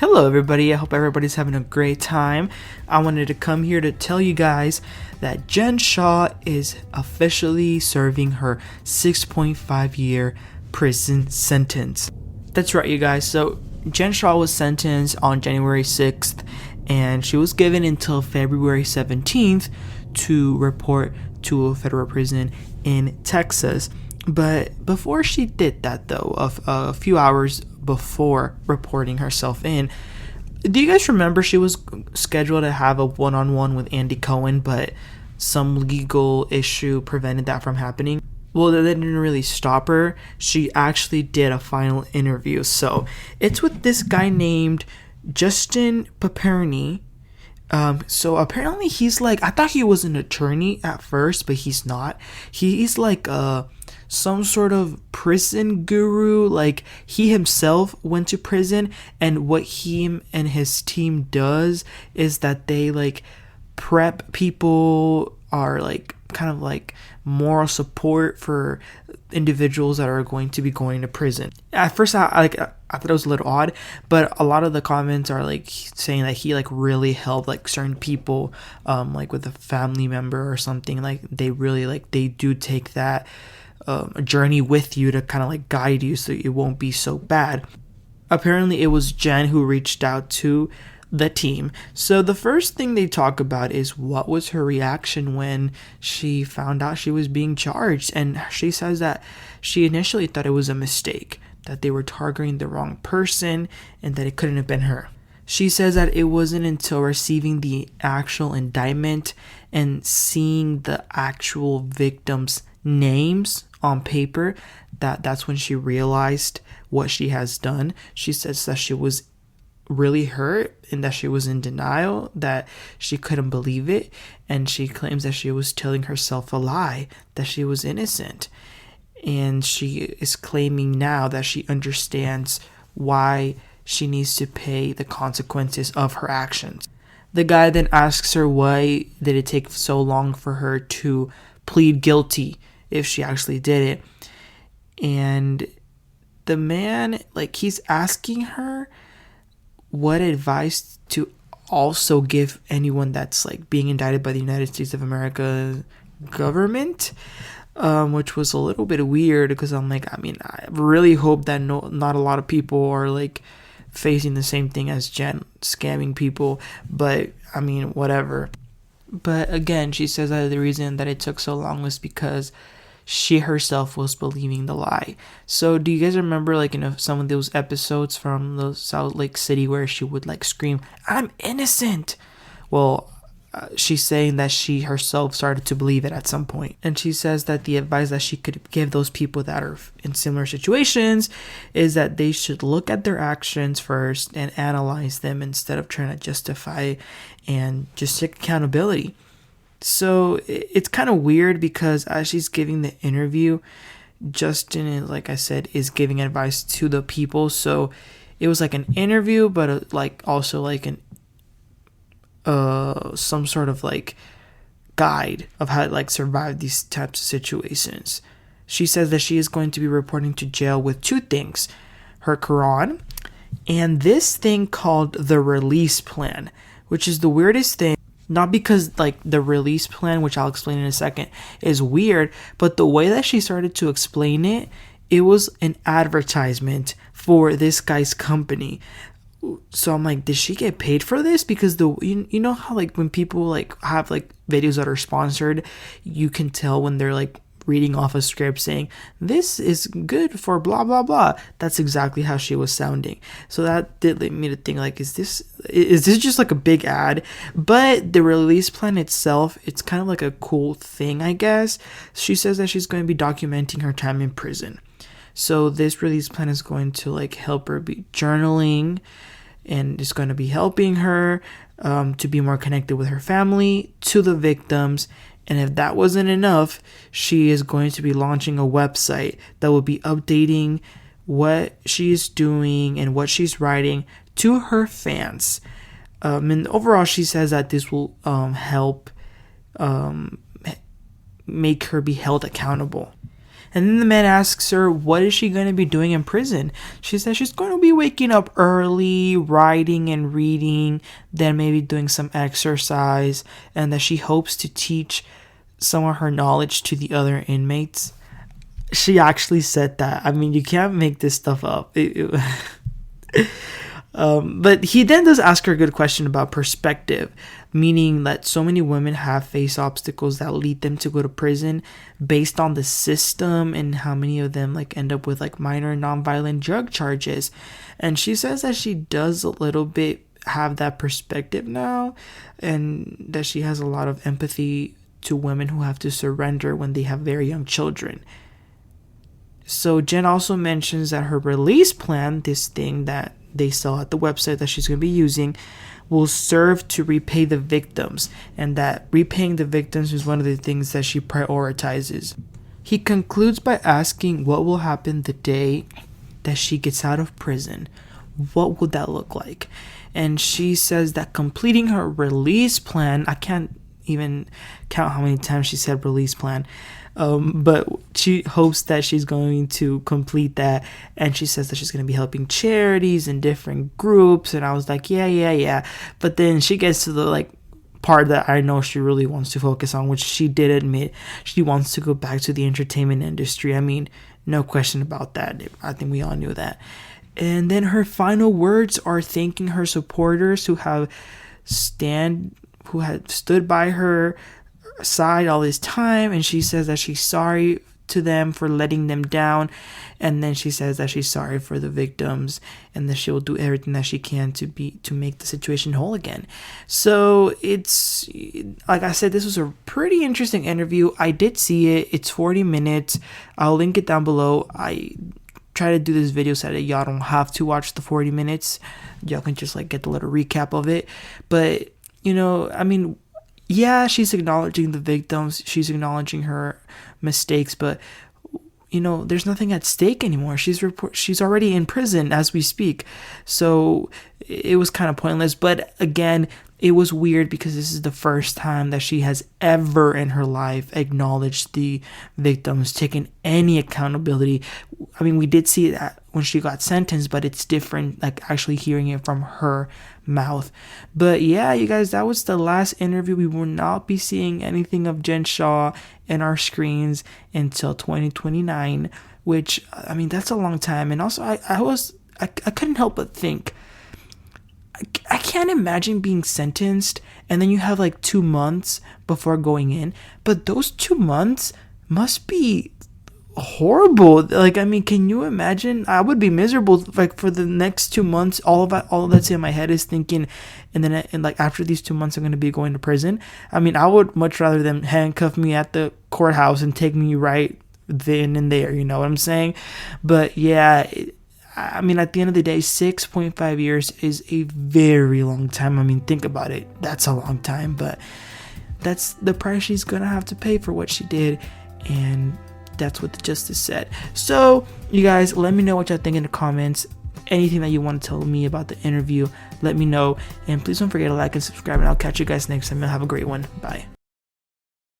Hello everybody, I hope everybody's having a great time. I wanted to come here to tell you guys that Jen Shah is officially serving her 6.5 year prison sentence. That's right, you guys. So Jen Shah was sentenced on January 6th and she was given until February 17th to report to a federal prison in Texas. But before she did that, though, a few hours before reporting herself in, do you guys remember she was scheduled to have a one-on-one with Andy Cohen, but some legal issue prevented that from happening? Well, that didn't really stop her. She actually did a final interview. So it's with this guy named Justin Paperny. So apparently he's like, I thought he was an attorney at first, but he's not. He's like some sort of prison guru. Like, he himself went to prison, and what he and his team does is that they like prep people, are like kind of like moral support for individuals that are going to be going to prison. At first I thought it was a little odd, but a lot of the comments are like saying that he like really helped like certain people, like with a family member or something. Like they really like, they do take that journey with you to kind of like guide you so it won't be so bad. Apparently it was Jen who reached out to the team. So the first thing they talk about is what was her reaction when she found out she was being charged. And she says that she initially thought it was a mistake, that they were targeting the wrong person and that it couldn't have been her. She says that it wasn't until receiving the actual indictment and seeing the actual victims' names on paper that's when she realized what she has done. She says that she was really hurt and that she was in denial, that she couldn't believe it, and she claims that she was telling herself a lie, that she was innocent. And she is claiming now that she understands why she needs to pay the consequences of her actions. The guy then asks her why did it take so long for her to plead guilty if she actually did it. And the man, like, he's asking her what advice to also give anyone that's like being indicted by the United States of America government, which was a little bit weird because I'm like, I mean, I really hope that not a lot of people are like facing the same thing as Jen, scamming people, but I mean, whatever. But again, she says that the reason that it took so long was because she herself was believing the lie. So do you guys remember like some of those episodes from the Salt Lake City where she would like scream, "I'm innocent"? Well, she's saying that she herself started to believe it at some point. And she says that the advice that she could give those people that are in similar situations is that they should look at their actions first and analyze them instead of trying to justify and just take accountability. So it's kind of weird because as she's giving the interview, Justin, like I said, is giving advice to the people. So it was like an interview, but like also like an some sort of like guide of how to like survive these types of situations. She says that she is going to be reporting to jail with two things: her Quran and this thing called the release plan, which is the weirdest thing. Not because like the release plan, which I'll explain in a second, is weird, but the way that she started to explain it, it was an advertisement for this guy's company. So I'm like, did she get paid for this? Because you know how like when people like have like videos that are sponsored, you can tell when they're like reading off a script saying this is good for blah blah blah. That's exactly how she was sounding. So that did lead me to think like, is this just like a big ad? But the release plan itself, it's kind of like a cool thing, I guess. She says that she's going to be documenting her time in prison. So this release plan is going to like help her be journaling, and it's going to be helping her to be more connected with her family, to the victims. And if that wasn't enough, she is going to be launching a website that will be updating what she's doing and what she's writing to her fans. And overall, she says that this will help make her be held accountable. And then the man asks her, what is she going to be doing in prison? She says she's going to be waking up early, writing and reading, then maybe doing some exercise, and that she hopes to teach some of her knowledge to the other inmates. She actually said that. I mean, you can't make this stuff up. But he then does ask her a good question about perspective, meaning that so many women have faced obstacles that lead them to go to prison based on the system, and how many of them like end up with like minor nonviolent drug charges. And she says that she does a little bit have that perspective now, and that she has a lot of empathy to women who have to surrender when they have very young children. So Jen also mentions that her release plan, this thing that they sell at the website that she's going to be using, will serve to repay the victims, and that repaying the victims is one of the things that she prioritizes. He concludes by asking what will happen the day that she gets out of prison. What would that look like? And she says that completing her release plan, I can't even count how many times she said release plan, but she hopes that she's going to complete that. And she says that she's going to be helping charities and different groups. And I was like, yeah. But then she gets to the like part that I know she really wants to focus on, which she did admit she wants to go back to the entertainment industry. I mean, no question about that. I think we all knew that. And then her final words are thanking her supporters who had stood by her side all this time, and she says that she's sorry to them for letting them down, and then she says that she's sorry for the victims, and that she will do everything that she can to make the situation whole again. So it's, like I said, this was a pretty interesting interview. I did see it. It's 40 minutes. I'll link it down below. I try to do this video so that y'all don't have to watch the 40 minutes. Y'all can just like get the little recap of it. But you know, I mean, yeah, she's acknowledging the victims, she's acknowledging her mistakes, but you know, there's nothing at stake anymore. She's already in prison as we speak, so it was kind of pointless. But again, it was weird because this is the first time that she has ever in her life acknowledged the victims, taken any accountability. I mean, we did see that when she got sentenced, but it's different, like actually hearing it from her mouth. But yeah, you guys, that was the last interview. We will not be seeing anything of Jen Shah in our screens until 2029, which, I mean, that's a long time. And also, I couldn't help but think, I can't imagine being sentenced and then you have like 2 months before going in, but those 2 months must be horrible. Like, I mean, can you imagine? I would be miserable. Like, for the next 2 months, all of that's in my head is thinking, and then like after these 2 months I'm going to be going to prison. I mean, I would much rather them handcuff me at the courthouse and take me right then and there, you know what I'm saying? But yeah, I mean, at the end of the day, 6.5 years is a very long time. I mean, think about it. That's a long time, but that's the price she's going to have to pay for what she did. And that's what the justice said. So, you guys, let me know what y'all think in the comments. Anything that you want to tell me about the interview, let me know. And please don't forget to like and subscribe. And I'll catch you guys next time. Have a great one. Bye.